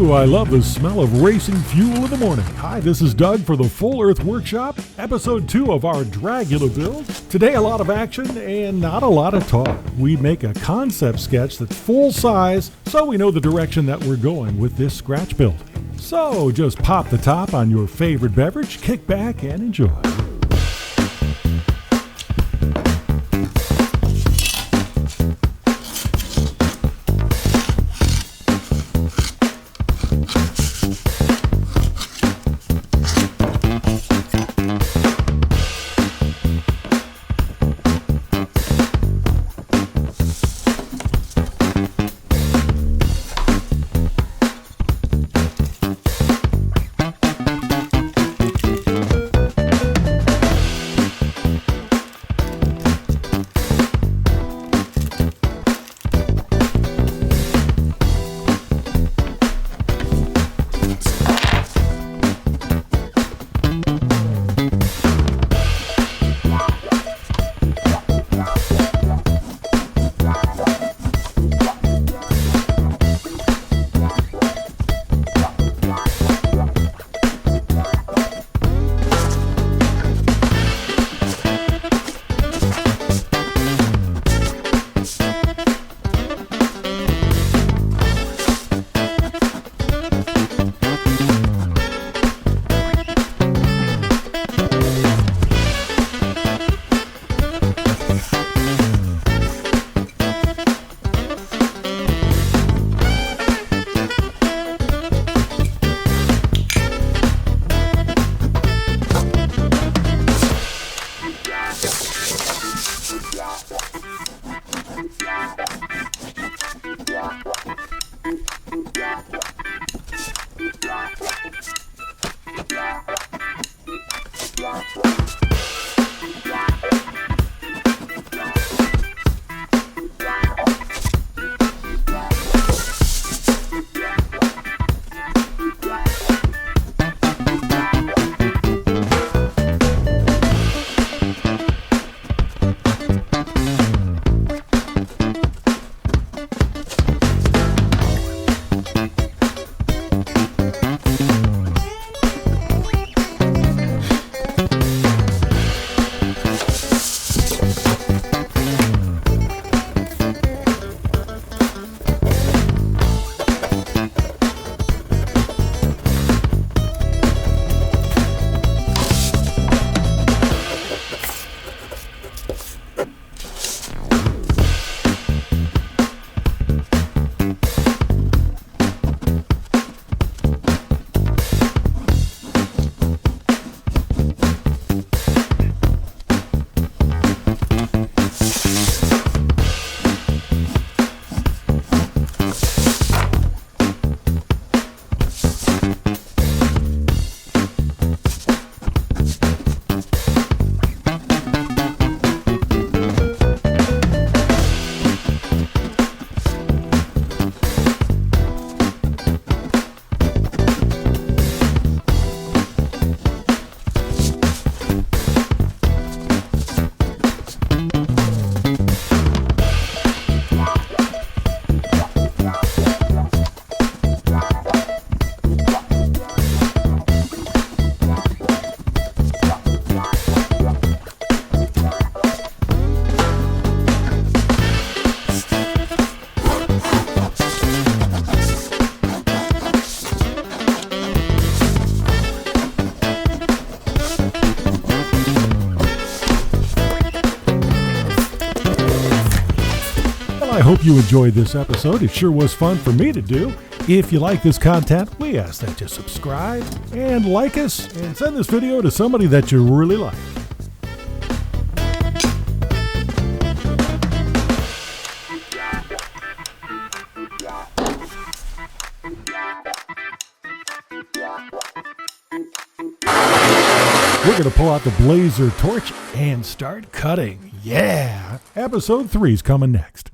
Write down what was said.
do I love the smell of racing fuel in the morning. Hi, this is Doug for the Full Earth Workshop, episode 2 of our Dragula build. Today a lot of action and not a lot of talk. We make a concept sketch that's full size so we know the direction that we're going with this scratch build. So just pop the top on your favorite beverage, kick back and enjoy. I hope you enjoyed this episode. It sure was fun for me to do. If you like this content, we ask that you subscribe and like us and send this video to somebody that you really like. We're going to pull out the Blazer torch and start cutting. Yeah! Episode 3 is coming next.